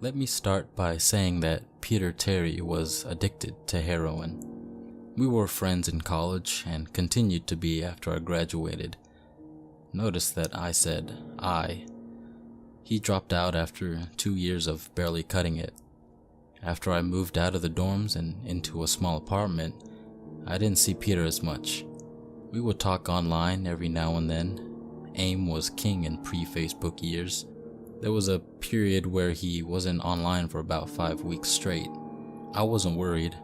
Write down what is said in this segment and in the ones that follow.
Let me start by saying that Peter Terry was addicted to heroin. We were friends in college and continued to be after I graduated. Notice that I said I. He dropped out after 2 years of barely cutting it. After I moved out of the dorms and into a small apartment, I didn't see Peter as much. We would talk online every now and then. AIM was king in pre-Facebook years. There was a period where he wasn't online for about 5 weeks straight. I wasn't worried.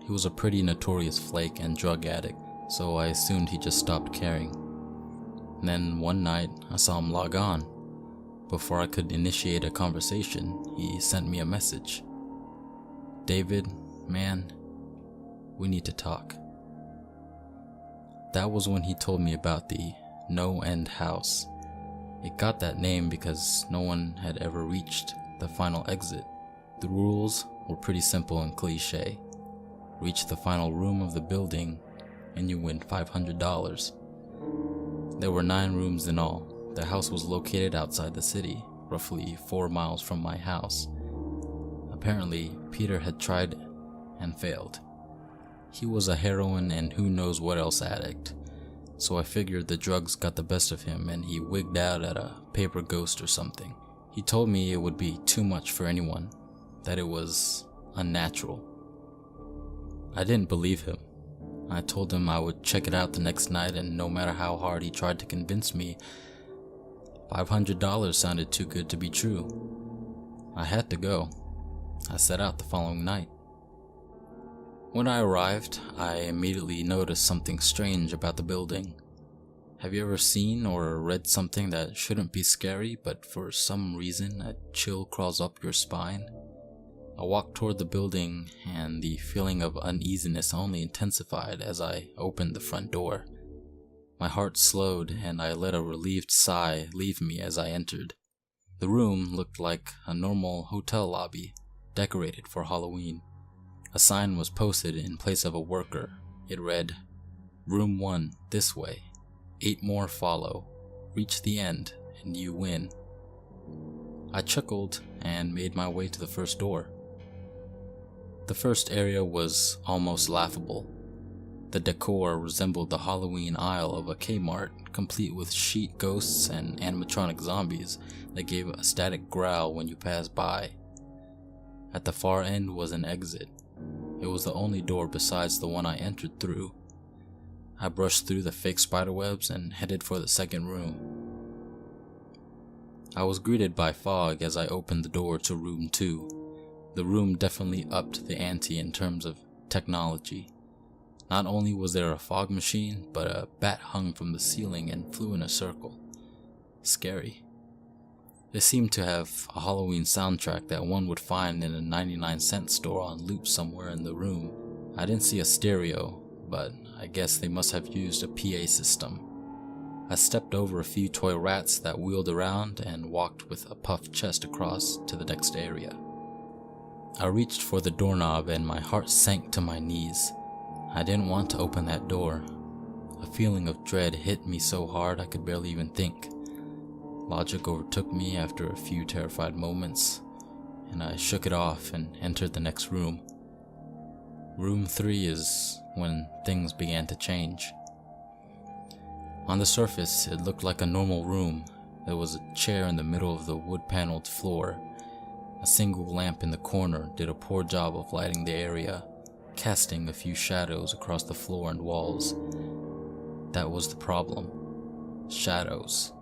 He was a pretty notorious flake and drug addict, so I assumed he just stopped caring. And then one night, I saw him log on. Before I could initiate a conversation, he sent me a message. "David, man, we need to talk." That was when he told me about the NoEnd house. It got that name because no one had ever reached the final exit. The rules were pretty simple and cliche. Reach the final room of the building and you win $500. There were 9 rooms in all. The house was located outside the city, roughly 4 miles from my house. Apparently, Peter had tried and failed. He was a heroin and who knows what else addict. So I figured the drugs got the best of him and he wigged out at a paper ghost or something. He told me it would be too much for anyone, that it was unnatural. I didn't believe him. I told him I would check it out the next night, and no matter how hard he tried to convince me, $500 sounded too good to be true. I had to go. I set out the following night. When I arrived, I immediately noticed something strange about the building. Have you ever seen or read something that shouldn't be scary, but for some reason a chill crawls up your spine? I walked toward the building and the feeling of uneasiness only intensified as I opened the front door. My heart slowed and I let a relieved sigh leave me as I entered. The room looked like a normal hotel lobby, decorated for Halloween. A sign was posted in place of a worker. It read, "Room 1, this way. 8 more follow. Reach the end and you win." I chuckled and made my way to the first door. The first area was almost laughable. The decor resembled the Halloween aisle of a Kmart, complete with sheet ghosts and animatronic zombies that gave a static growl when you passed by. At the far end was an exit. It was the only door besides the one I entered through. I brushed through the fake spiderwebs and headed for the second room. I was greeted by fog as I opened the door to room 2. The room definitely upped the ante in terms of technology. Not only was there a fog machine, but a bat hung from the ceiling and flew in a circle. Scary. They seemed to have a Halloween soundtrack that one would find in a 99-cent store on loop somewhere in the room. I didn't see a stereo, but I guess they must have used a PA system. I stepped over a few toy rats that wheeled around and walked with a puffed chest across to the next area. I reached for the doorknob and my heart sank to my knees. I didn't want to open that door. A feeling of dread hit me so hard I could barely even think. Logic overtook me after a few terrified moments, and I shook it off and entered the next room. Room 3 is when things began to change. On the surface, it looked like a normal room. There was a chair in the middle of the wood-paneled floor. A single lamp in the corner did a poor job of lighting the area, casting a few shadows across the floor and walls. That was the problem. Shadows.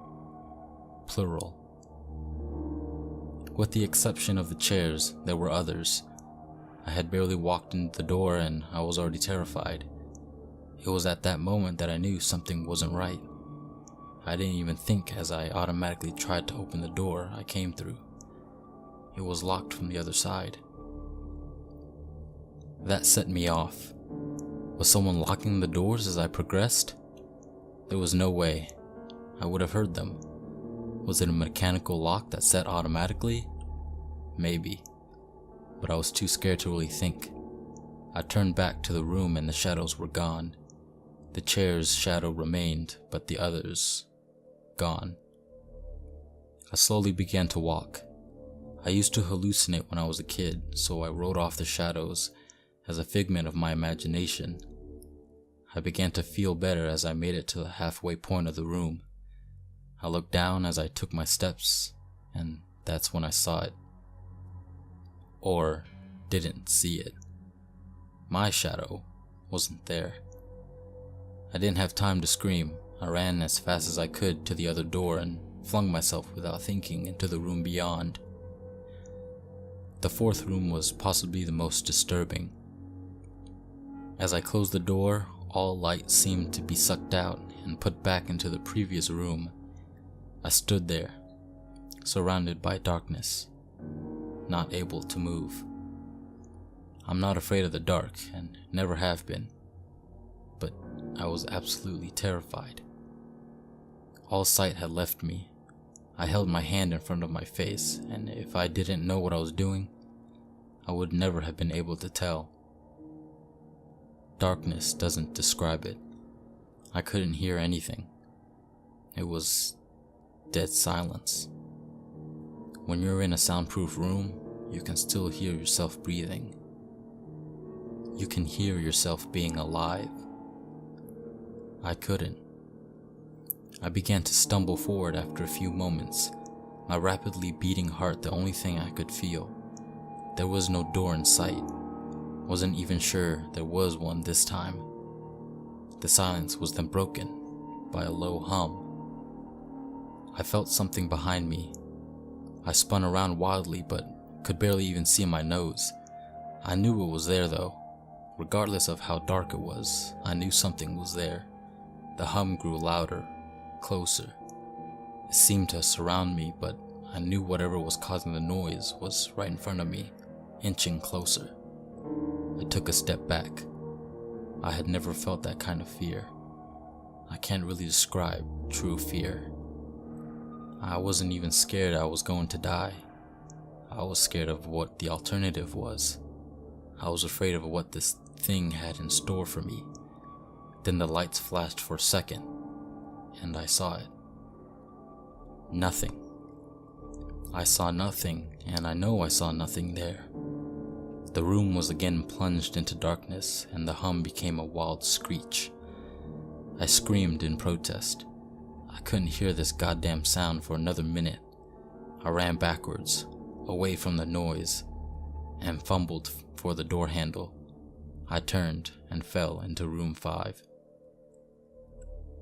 Plural. With the exception of the chairs, there were others. I had barely walked into the door and I was already terrified. It was at that moment that I knew something wasn't right. I didn't even think as I automatically tried to open the door I came through. It was locked from the other side. That set me off. Was someone locking the doors as I progressed? There was no way. I would have heard them. Was it a mechanical lock that set automatically? Maybe. But I was too scared to really think. I turned back to the room and the shadows were gone. The chair's shadow remained, but the others, gone. I slowly began to walk. I used to hallucinate when I was a kid, so I wrote off the shadows as a figment of my imagination. I began to feel better as I made it to the halfway point of the room. I looked down as I took my steps, and that's when I saw it. Or didn't see it. My shadow wasn't there. I didn't have time to scream. I ran as fast as I could to the other door and flung myself without thinking into the room beyond. The fourth room was possibly the most disturbing. As I closed the door, all light seemed to be sucked out and put back into the previous room. I stood there, surrounded by darkness, not able to move. I'm not afraid of the dark and never have been, but I was absolutely terrified. All sight had left me. I held my hand in front of my face, and if I didn't know what I was doing, I would never have been able to tell. Darkness doesn't describe it. I couldn't hear anything. It was dead silence. When you're in a soundproof room, you can still hear yourself breathing. You can hear yourself being alive. I couldn't. I began to stumble forward after a few moments, my rapidly beating heart the only thing I could feel. There was no door in sight. Wasn't even sure there was one this time. The silence was then broken by a low hum. I felt something behind me. I spun around wildly but could barely even see my nose. I knew it was there though. Regardless of how dark it was, I knew something was there. The hum grew louder, closer. It seemed to surround me, but I knew whatever was causing the noise was right in front of me, inching closer. I took a step back. I had never felt that kind of fear. I can't really describe true fear. I wasn't even scared I was going to die. I was scared of what the alternative was. I was afraid of what this thing had in store for me. Then the lights flashed for a second, and I saw it. Nothing. I saw nothing, and I know I saw nothing there. The room was again plunged into darkness, and the hum became a wild screech. I screamed in protest. I couldn't hear this goddamn sound for another minute. I ran backwards, away from the noise, and fumbled for the door handle. I turned and fell into room 5.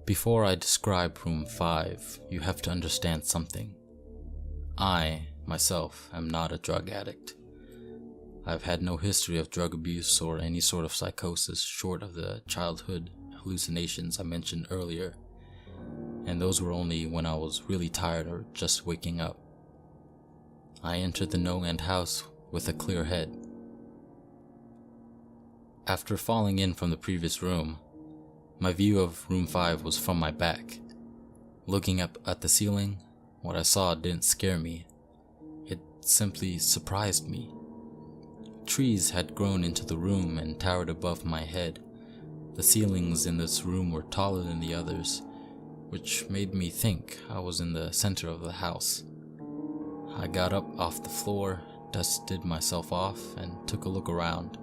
Before I describe room 5, you have to understand something. I, myself, am not a drug addict. I've had no history of drug abuse or any sort of psychosis short of the childhood hallucinations I mentioned earlier, and those were only when I was really tired or just waking up. I entered the NoEnd house with a clear head. After falling in from the previous room, my view of room 5 was from my back. Looking up at the ceiling, what I saw didn't scare me. It simply surprised me. Trees had grown into the room and towered above my head. The ceilings in this room were taller than the others, which made me think I was in the center of the house. I got up off the floor, dusted myself off, and took a look around.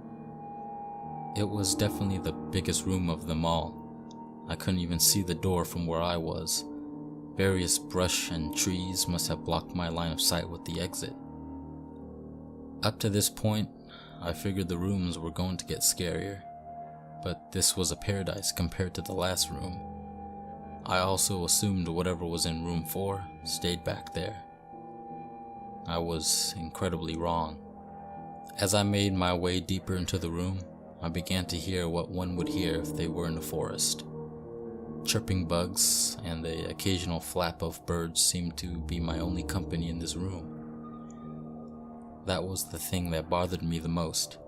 It was definitely the biggest room of them all. I couldn't even see the door from where I was. Various brush and trees must have blocked my line of sight with the exit. Up to this point, I figured the rooms were going to get scarier, but this was a paradise compared to the last room. I also assumed whatever was in room 4 stayed back there. I was incredibly wrong. As I made my way deeper into the room, I began to hear what one would hear if they were in a forest. Chirping bugs and the occasional flap of birds seemed to be my only company in this room. That was the thing that bothered me the most.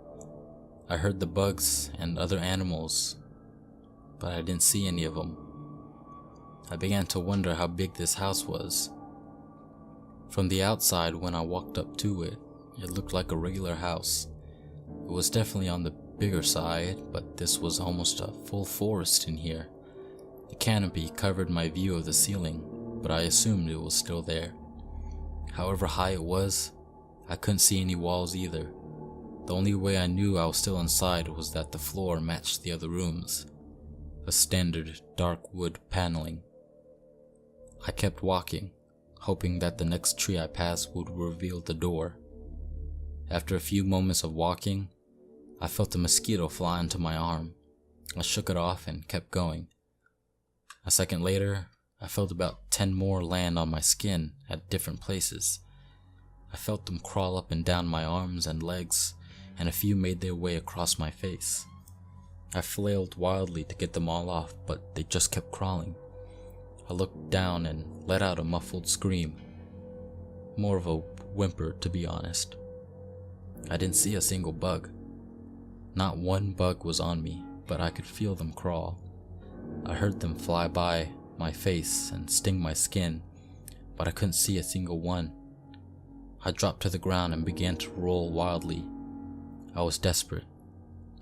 I heard the bugs and other animals, but I didn't see any of them. I began to wonder how big this house was. From the outside, when I walked up to it, it looked like a regular house. It was definitely on the bigger side, but this was almost a full forest in here. The canopy covered my view of the ceiling, but I assumed it was still there. However high it was, I couldn't see any walls either. The only way I knew I was still inside was that the floor matched the other rooms. The standard dark wood paneling. I kept walking, hoping that the next tree I passed would reveal the door. After a few moments of walking, I felt a mosquito fly into my arm. I shook it off and kept going. A second later, I felt about 10 more land on my skin at different places. I felt them crawl up and down my arms and legs, and a few made their way across my face. I flailed wildly to get them all off, but they just kept crawling. I looked down and let out a muffled scream. More of a whimper, to be honest. I didn't see a single bug. Not one bug was on me, but I could feel them crawl. I heard them fly by my face and sting my skin, but I couldn't see a single one. I dropped to the ground and began to roll wildly. I was desperate.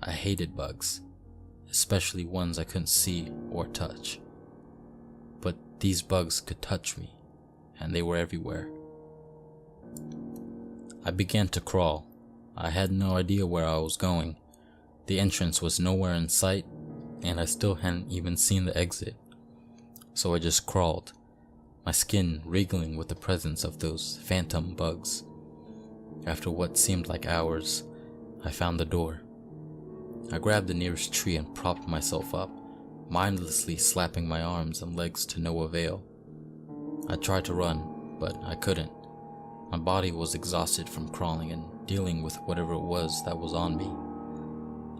I hated bugs, especially ones I couldn't see or touch. But these bugs could touch me, and they were everywhere. I began to crawl. I had no idea where I was going. The entrance was nowhere in sight, and I still hadn't even seen the exit. So I just crawled, my skin wriggling with the presence of those phantom bugs. After what seemed like hours, I found the door. I grabbed the nearest tree and propped myself up, mindlessly slapping my arms and legs to no avail. I tried to run, but I couldn't. My body was exhausted from crawling and dealing with whatever it was that was on me.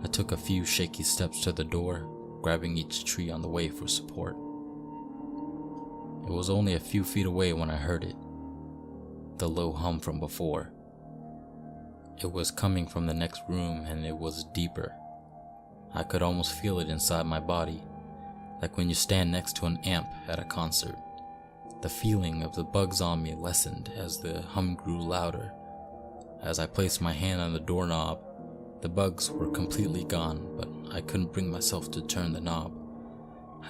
I took a few shaky steps to the door, grabbing each tree on the way for support. It was only a few feet away when I heard it, the low hum from before. It was coming from the next room, and it was deeper. I could almost feel it inside my body, like when you stand next to an amp at a concert. The feeling of the bugs on me lessened as the hum grew louder. As I placed my hand on the doorknob, the bugs were completely gone, but I couldn't bring myself to turn the knob.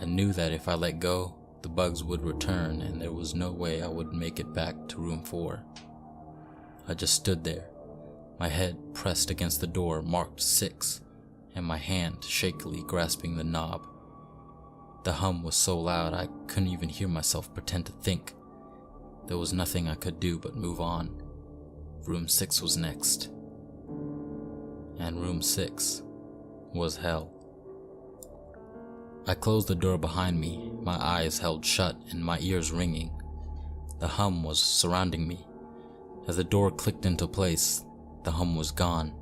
I knew that if I let go, the bugs would return, and there was no way I would make it back to room 4. I just stood there, my head pressed against the door marked 6, and my hand shakily grasping the knob. The hum was so loud I couldn't even hear myself pretend to think. There was nothing I could do but move on. Room 6 was next. And room 6 was hell. I closed the door behind me, my eyes held shut and my ears ringing. The hum was surrounding me. As the door clicked into place, the hum was gone.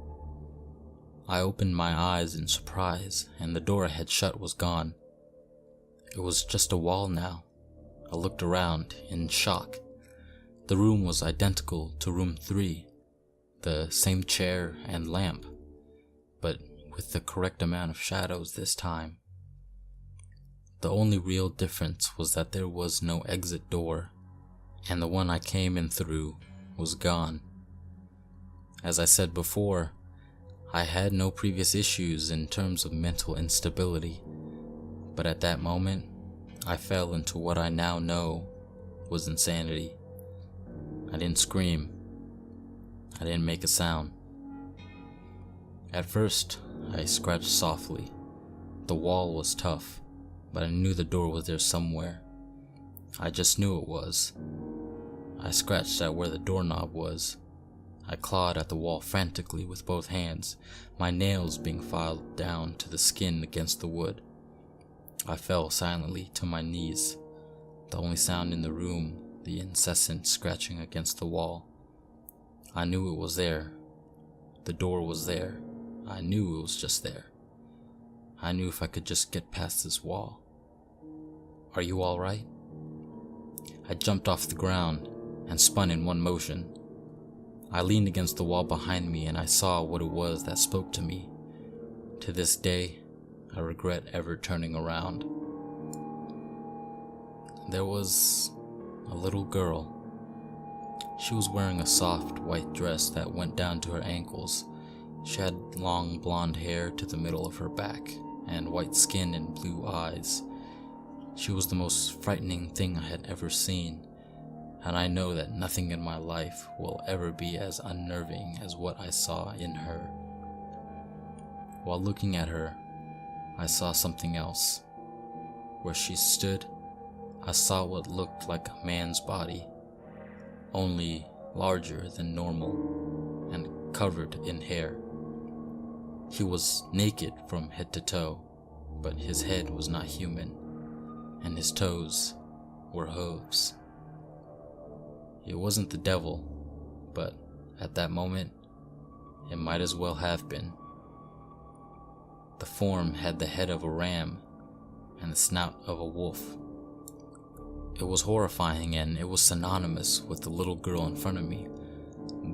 I opened my eyes in surprise, and the door I had shut was gone. It was just a wall now. I looked around in shock. The room was identical to room 3, the same chair and lamp, but with the correct amount of shadows this time. The only real difference was that there was no exit door, and the one I came in through was gone. As I said before, I had no previous issues in terms of mental instability, but at that moment, I fell into what I now know was insanity. I didn't scream. I didn't make a sound. At first, I scratched softly. The wall was tough, but I knew the door was there somewhere. I just knew it was. I scratched at where the doorknob was. I clawed at the wall frantically with both hands, my nails being filed down to the skin against the wood. I fell silently to my knees, the only sound in the room, the incessant scratching against the wall. I knew it was there. The door was there. I knew it was just there. I knew if I could just get past this wall. Are you all right? I jumped off the ground and spun in one motion. I leaned against the wall behind me and I saw what it was that spoke to me. To this day, I regret ever turning around. There was a little girl. She was wearing a soft white dress that went down to her ankles. She had long blonde hair to the middle of her back and white skin and blue eyes. She was the most frightening thing I had ever seen. and I know that nothing in my life will ever be as unnerving as what I saw in her. While looking at her, I saw something else. Where she stood, I saw what looked like a man's body, only larger than normal and covered in hair. He was naked from head to toe, but his head was not human, and his toes were hooves. It wasn't the devil, but at that moment, it might as well have been. The form had the head of a ram and the snout of a wolf. It was horrifying, and it was synonymous with the little girl in front of me.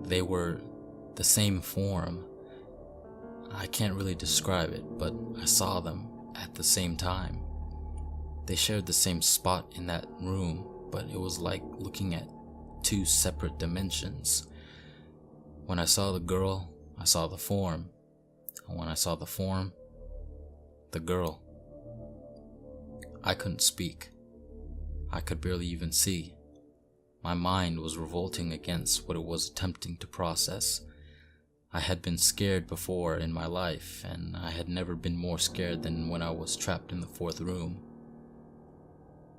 They were the same form. I can't really describe it, but I saw them at the same time. They shared the same spot in that room, but it was like looking at two separate dimensions. When I saw the girl, I saw the form, and when I saw the form, the girl. I couldn't speak. I could barely even see. My mind was revolting against what it was attempting to process. I had been scared before in my life, and I had never been more scared than when I was trapped in the 4th room.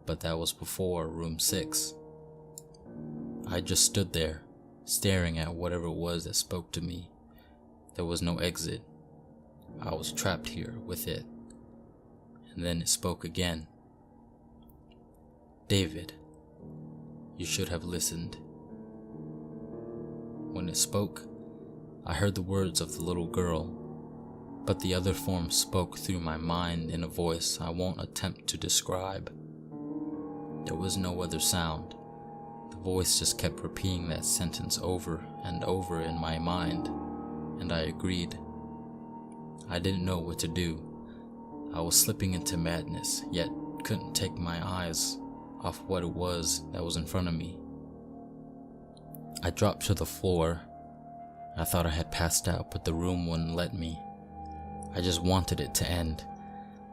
But that was before room 6. I just stood there, staring at whatever it was that spoke to me. There was no exit. I was trapped here with it. And then it spoke again. David, you should have listened. When it spoke, I heard the words of the little girl, but the other form spoke through my mind in a voice I won't attempt to describe. There was no other sound. The voice just kept repeating that sentence over and over in my mind, and I agreed. I didn't know what to do. I was slipping into madness, yet couldn't take my eyes off what it was that was in front of me. I dropped to the floor. I thought I had passed out, but the room wouldn't let me. I just wanted it to end.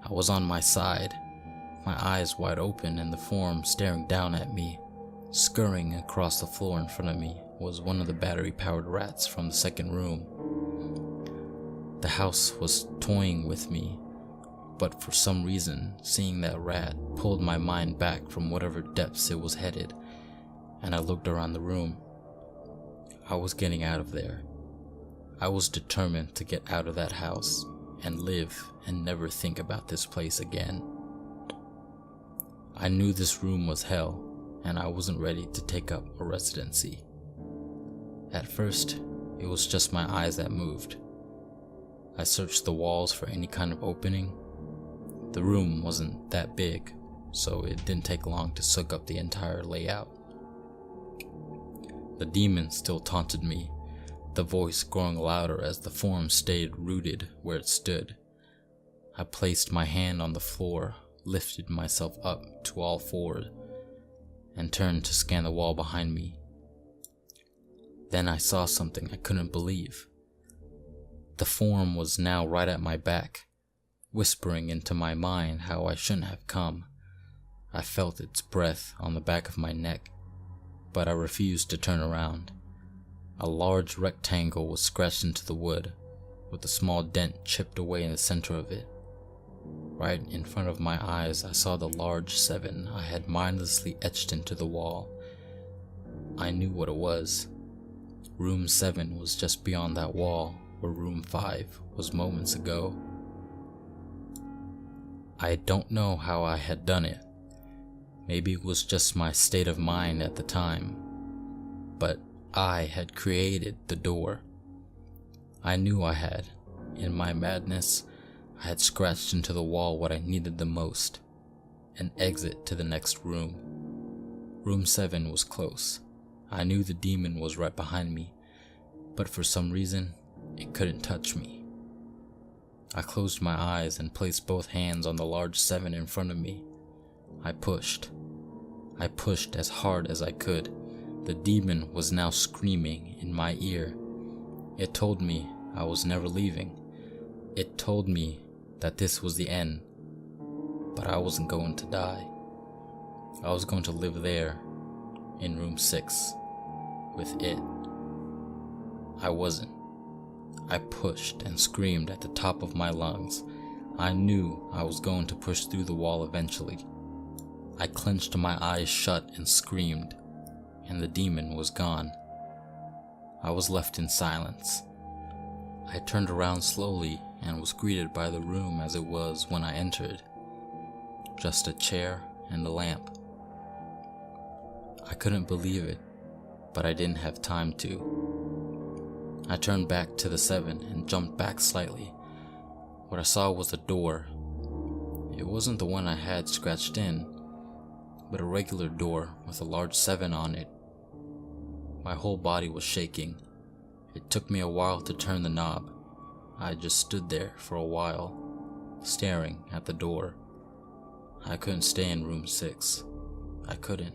I was on my side, my eyes wide open, and the form staring down at me. Scurrying across the floor in front of me was one of the battery-powered rats from the 2nd room. The house was toying with me, but for some reason, seeing that rat pulled my mind back from whatever depths it was headed, and I looked around the room. I was getting out of there. I was determined to get out of that house and live and never think about this place again. I knew this room was hell, and I wasn't ready to take up a residency. At first, it was just my eyes that moved. I searched the walls for any kind of opening. The room wasn't that big, so it didn't take long to soak up the entire layout. The demon still taunted me, the voice growing louder as the form stayed rooted where it stood. I placed my hand on the floor, lifted myself up to all fours, and turned to scan the wall behind me. Then I saw something I couldn't believe. The form was now right at my back, whispering into my mind how I shouldn't have come. I felt its breath on the back of my neck, but I refused to turn around. A large rectangle was scratched into the wood, with a small dent chipped away in the center of it. Right in front of my eyes, I saw the large 7 I had mindlessly etched into the wall. I knew what it was. Room 7 was just beyond that wall, where room 5 was moments ago. I don't know how I had done it. Maybe it was just my state of mind at the time, but I had created the door. I knew I had. In my madness, I had scratched into the wall what I needed the most, an exit to the next room. Room 7 was close. I knew the demon was right behind me, but for some reason, it couldn't touch me. I closed my eyes and placed both hands on the large 7 in front of me. I pushed. I pushed as hard as I could. The demon was now screaming in my ear. It told me I was never leaving. It told me that this was the end, but I wasn't going to die. I was going to live there, in room 6 with it. I wasn't. I pushed and screamed at the top of my lungs. I knew I was going to push through the wall eventually. I clenched my eyes shut and screamed, and the demon was gone. I was left in silence. I turned around slowly and was greeted by the room as it was when I entered. Just a chair and a lamp. I couldn't believe it, but I didn't have time to. I turned back to the 7 and jumped back slightly. What I saw was a door. It wasn't the one I had scratched in, but a regular door with a large 7 on it. My whole body was shaking. It took me a while to turn the knob. I just stood there for a while, staring at the door. I couldn't stay in room 6. I couldn't.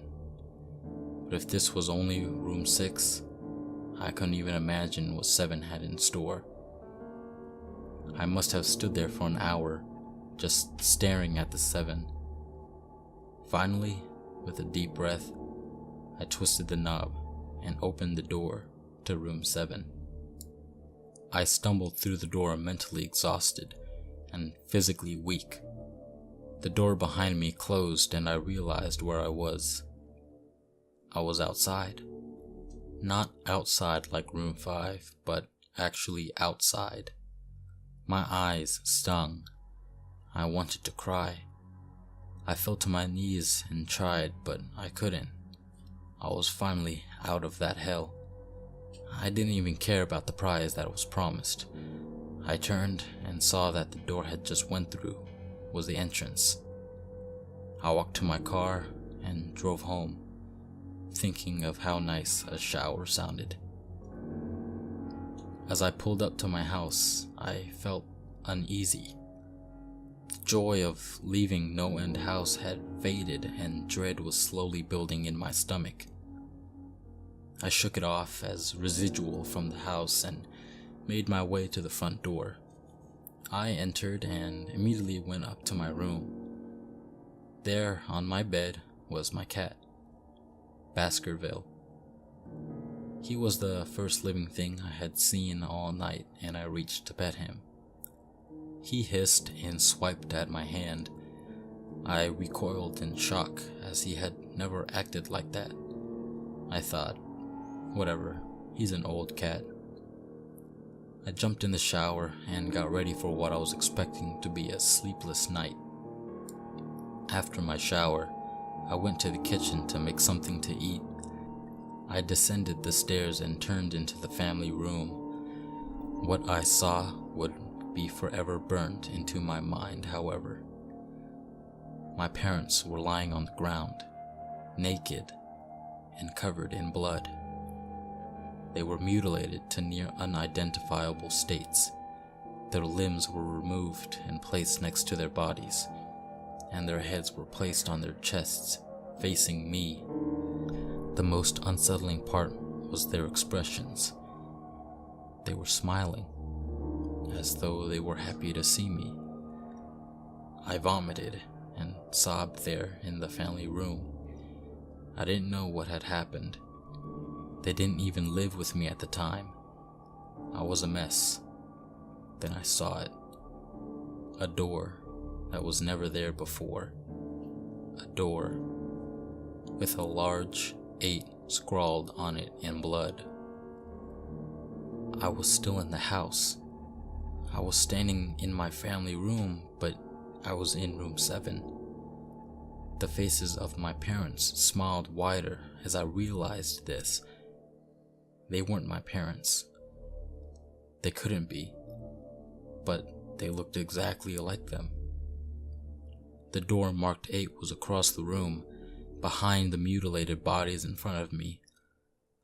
But if this was only room 6, I couldn't even imagine what 7 had in store. I must have stood there for an hour, just staring at the 7. Finally, with a deep breath, I twisted the knob and opened the door to room 7. I stumbled through the door mentally exhausted and physically weak. The door behind me closed and I realized where I was. I was outside. Not outside like room 5, but actually outside. My eyes stung. I wanted to cry. I fell to my knees and tried, but I couldn't. I was finally out of that hell. I didn't even care about the prize that was promised. I turned and saw that the door I had just went through was the entrance. I walked to my car and drove home, thinking of how nice a shower sounded. As I pulled up to my house, I felt uneasy. The joy of leaving NoEnd house had faded and dread was slowly building in my stomach. I shook it off as residual from the house and made my way to the front door. I entered and immediately went up to my room. There on my bed was my cat, Baskerville. He was the first living thing I had seen all night and I reached to pet him. He hissed and swiped at my hand. I recoiled in shock as he had never acted like that. I thought, whatever, he's an old cat. I jumped in the shower and got ready for what I was expecting to be a sleepless night. After my shower, I went to the kitchen to make something to eat. I descended the stairs and turned into the family room. What I saw would be forever burnt into my mind, however. My parents were lying on the ground, naked and covered in blood. They were mutilated to near unidentifiable states. Their limbs were removed and placed next to their bodies, and their heads were placed on their chests, facing me. The most unsettling part was their expressions. They were smiling, as though they were happy to see me. I vomited and sobbed there in the family room. I didn't know what had happened. They didn't even live with me at the time. I was a mess. Then I saw it. A door that was never there before. A door with a large 8 scrawled on it in blood. I was still in the house. I was standing in my family room, but I was in room 7. The faces of my parents smiled wider as I realized this. They weren't my parents. They couldn't be, but they looked exactly like them. The door marked 8 was across the room, behind the mutilated bodies in front of me.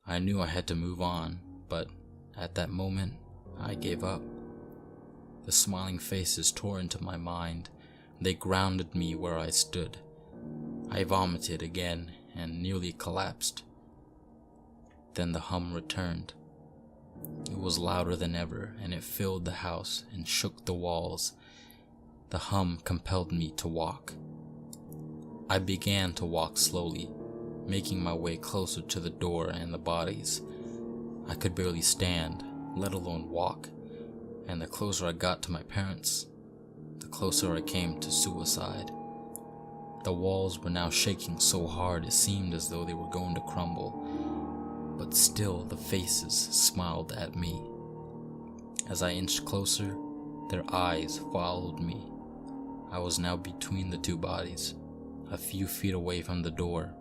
I knew I had to move on, but at that moment, I gave up. The smiling faces tore into my mind. They grounded me where I stood. I vomited again and nearly collapsed. Then the hum returned. It was louder than ever, and it filled the house and shook the walls. The hum compelled me to walk. I began to walk slowly, making my way closer to the door and the bodies. I could barely stand, let alone walk, and the closer I got to my parents, the closer I came to suicide. The walls were now shaking so hard it seemed as though they were going to crumble, but still the faces smiled at me. As I inched closer, their eyes followed me. I was now between the two bodies, a few feet away from the door.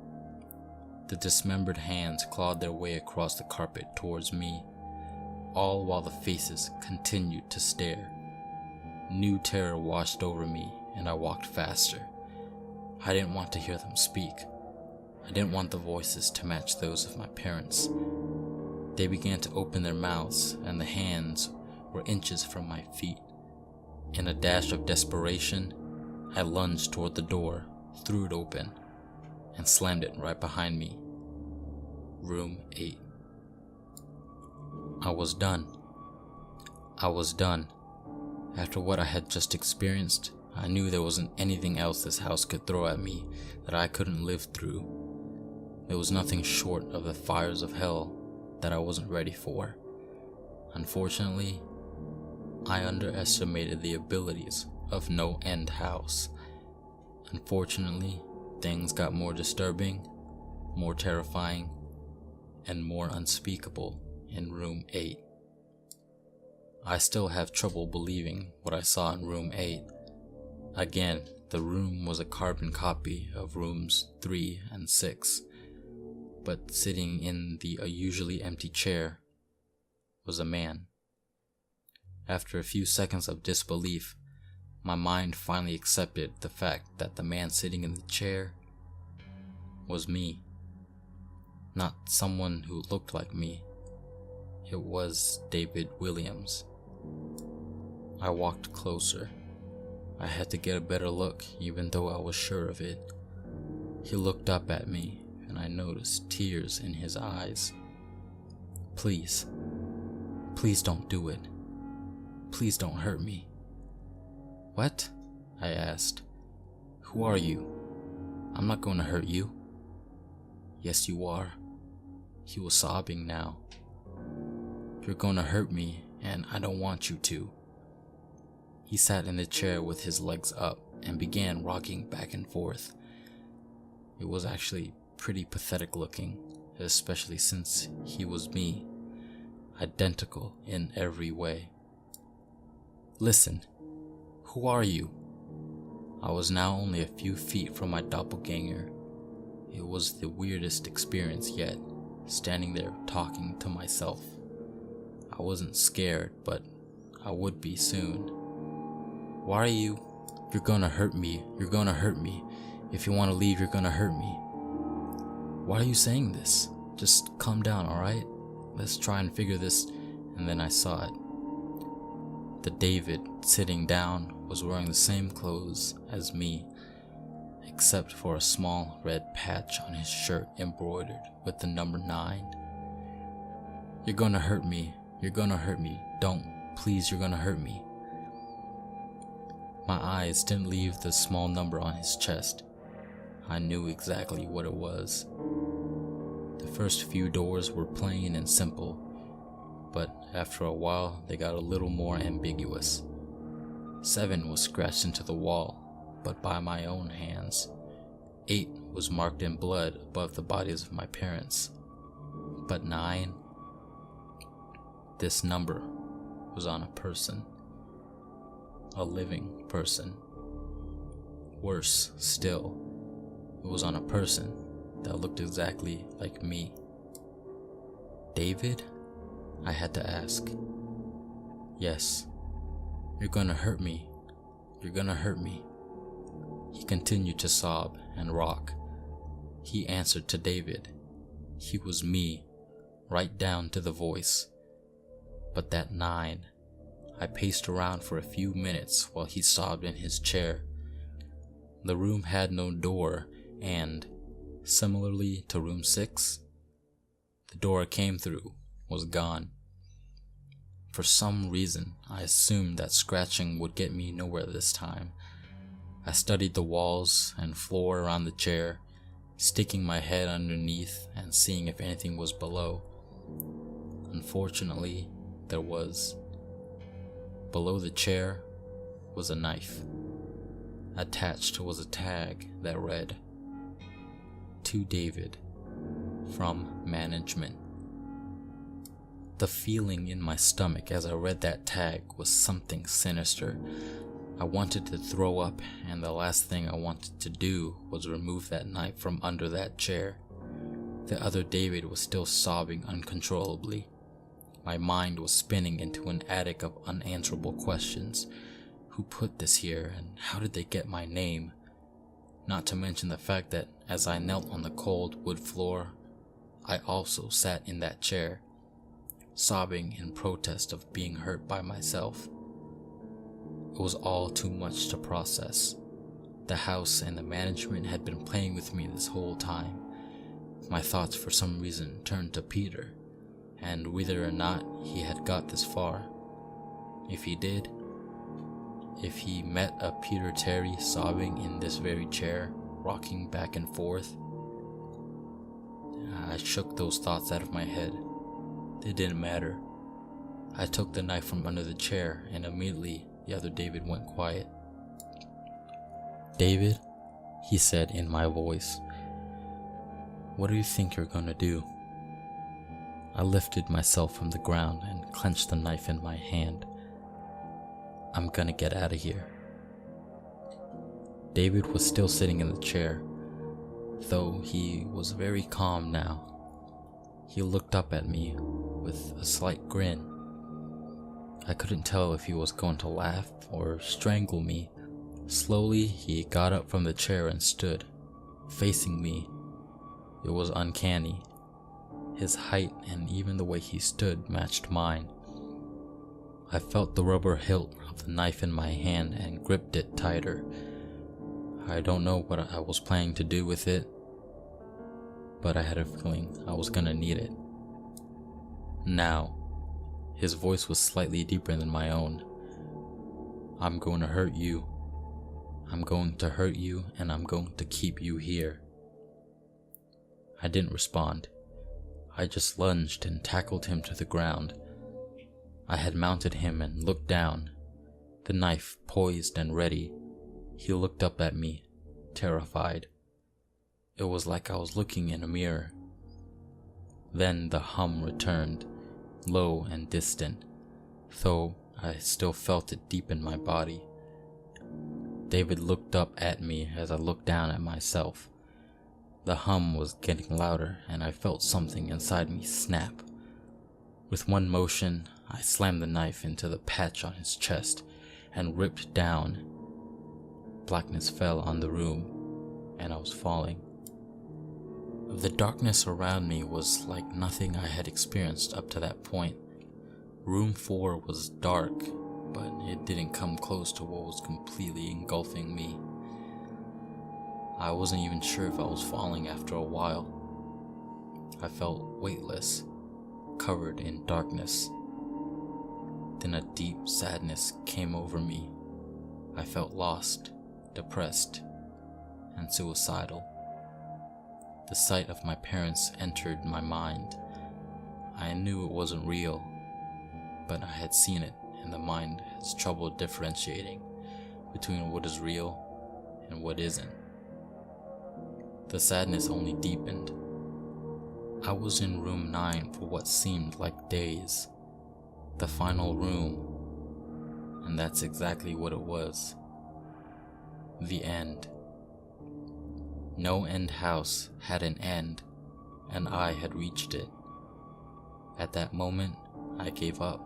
The dismembered hands clawed their way across the carpet towards me, all while the faces continued to stare. New terror washed over me, and I walked faster. I didn't want to hear them speak. I didn't want the voices to match those of my parents. They began to open their mouths, and the hands were inches from my feet. In a dash of desperation, I lunged toward the door, threw it open, and slammed it right behind me. Room 8. I was done. I was done. After what I had just experienced, I knew there wasn't anything else this house could throw at me that I couldn't live through. There was nothing short of the fires of hell that I wasn't ready for. Unfortunately, I underestimated the abilities of NoEnd house. Unfortunately, things got more disturbing, more terrifying, and more unspeakable in room 8. I still have trouble believing what I saw in room 8. Again, the room was a carbon copy of rooms 3 and 6, but sitting in the usually empty chair was a man. After a few seconds of disbelief, my mind finally accepted the fact that the man sitting in the chair was me. Not someone who looked like me. It was David Williams. I walked closer. I had to get a better look, even though I was sure of it. He looked up at me, and I noticed tears in his eyes. Please don't do it. Please don't hurt me. What? I asked. Who are you? I'm not going to hurt you. Yes, you are. He was sobbing now. You're going to hurt me, and I don't want you to. He sat in the chair with his legs up and began rocking back and forth. It was actually pretty pathetic looking, especially since he was me, identical in every way. Listen, who are you? I was now only a few feet from my doppelganger. It was the weirdest experience yet, standing there talking to myself. I wasn't scared, but I would be soon. Why are you? You're gonna hurt me. You're gonna hurt me. If you want to leave, you're gonna hurt me. Why are you saying this? Just calm down, alright? Let's try and figure this. And then I saw it. The David sitting down was wearing the same clothes as me, except for a small red patch on his shirt embroidered with the number 9. You're gonna hurt me. You're gonna hurt me. Don't. Please, you're gonna hurt me. My eyes didn't leave the small number on his chest. I knew exactly what it was. The first few doors were plain and simple, but after a while they got a little more ambiguous. 7 was scratched into the wall, but by my own hands. 8 was marked in blood above the bodies of my parents. But 9, this number was on a person. A living person. Worse still, it was on a person that looked exactly like me. David? I had to ask. Yes. You're gonna hurt me. You're gonna hurt me. He continued to sob and rock. He answered to David. He was me, right down to the voice. But that 9, I paced around for a few minutes while he sobbed in his chair. The room had no door, and, similarly to room 6, the door I came through was gone. For some reason, I assumed that scratching would get me nowhere this time. I studied the walls and floor around the chair, sticking my head underneath and seeing if anything was below. Unfortunately, there was. Below the chair was a knife. Attached was a tag that read, "To David, from management." The feeling in my stomach as I read that tag was something sinister. I wanted to throw up, and the last thing I wanted to do was remove that knife from under that chair. The other David was still sobbing uncontrollably. My mind was spinning into an attic of unanswerable questions. Who put this here, and how did they get my name? Not to mention the fact that as I knelt on the cold wood floor, I also sat in that chair, sobbing in protest of being hurt by myself. It was all too much to process. The house and the management had been playing with me this whole time. My thoughts for some reason turned to Peter, and whether or not he had got this far. If he did, if he met a Peter Terry sobbing in this very chair, rocking back and forth, I shook those thoughts out of my head. It didn't matter. I took the knife from under the chair, and immediately the other David went quiet. "David," he said in my voice, "what do you think you're gonna do?" I lifted myself from the ground and clenched the knife in my hand. "I'm gonna get out of here." David was still sitting in the chair, though he was very calm now. He looked up at me with a slight grin. I couldn't tell if he was going to laugh or strangle me. Slowly, he got up from the chair and stood, facing me. It was uncanny. His height and even the way he stood matched mine. I felt the rubber hilt of the knife in my hand and gripped it tighter. I don't know what I was planning to do with it, but I had a feeling I was gonna need it. "Now," his voice was slightly deeper than my own, "I'm going to hurt you. I'm going to hurt you, and I'm going to keep you here." I didn't respond. I just lunged and tackled him to the ground. I had mounted him and looked down, the knife poised and ready. He looked up at me, terrified. It was like I was looking in a mirror. Then the hum returned, low and distant, though I still felt it deep in my body. David looked up at me as I looked down at myself. The hum was getting louder, and I felt something inside me snap. With one motion, I slammed the knife into the patch on his chest and ripped down. Blackness fell on the room, and I was falling. The darkness around me was like nothing I had experienced up to that point. Room 4 was dark, but it didn't come close to what was completely engulfing me. I wasn't even sure if I was falling after a while. I felt weightless, covered in darkness. Then a deep sadness came over me. I felt lost, depressed, and suicidal. The sight of my parents entered my mind. I knew it wasn't real, but I had seen it, and the mind has trouble differentiating between what is real and what isn't. The sadness only deepened. I was in room 9 for what seemed like days, the final room, and that's exactly what it was. The end. NoEnd house had an end, and I had reached it. At that moment, I gave up.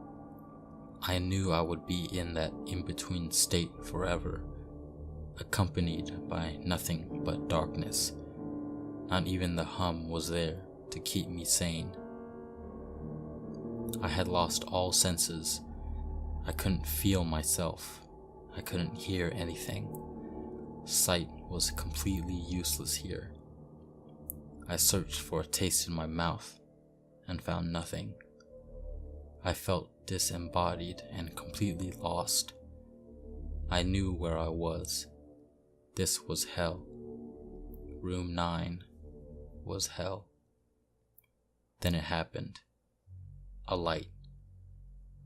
I knew I would be in that in-between state forever, accompanied by nothing but darkness. Not even the hum was there to keep me sane. I had lost all senses. I couldn't feel myself. I couldn't hear anything. Sight was completely useless here. I searched for a taste in my mouth and found nothing. I felt disembodied and completely lost. I knew where I was. This was hell. Room 9 was hell. Then it happened. A light.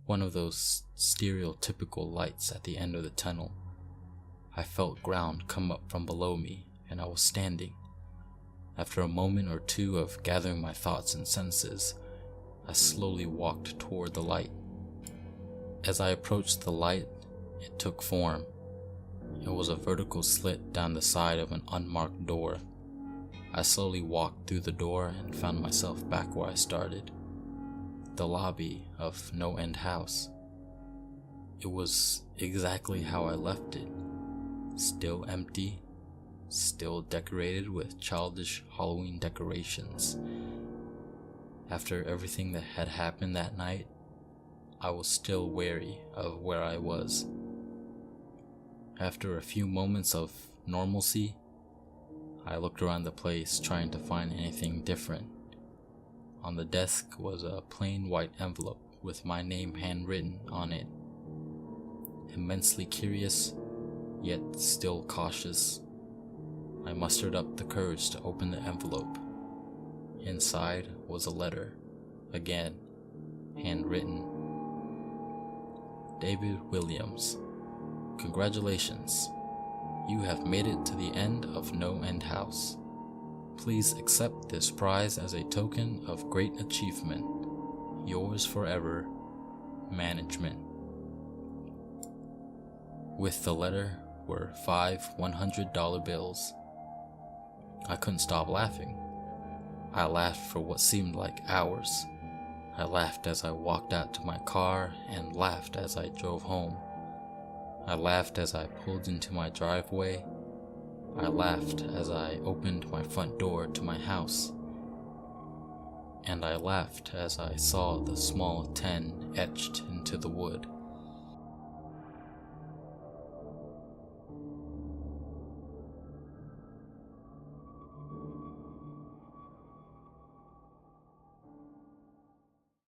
One of those stereotypical lights at the end of the tunnel. I felt ground come up from below me, and I was standing. After a moment or two of gathering my thoughts and senses, I slowly walked toward the light. As I approached the light, it took form. It was a vertical slit down the side of an unmarked door. I slowly walked through the door and found myself back where I started. The lobby of NoEnd house. It was exactly how I left it. Still empty, still decorated with childish Halloween decorations. After everything that had happened that night, I was still wary of where I was. After a few moments of normalcy, I looked around the place trying to find anything different. On the desk was a plain white envelope with my name handwritten on it. Immensely curious, yet still cautious, I mustered up the courage to open the envelope. Inside was a letter, again, handwritten. David Williams, congratulations. You have made it to the end of NoEnd house. Please accept this prize as a token of great achievement. Yours forever, Management. With the letter were 5 $100 bills. I couldn't stop laughing. I laughed for what seemed like hours. I laughed as I walked out to my car and laughed as I drove home. I laughed as I pulled into my driveway. I laughed as I opened my front door to my house. And I laughed as I saw the small 10 etched into the wood.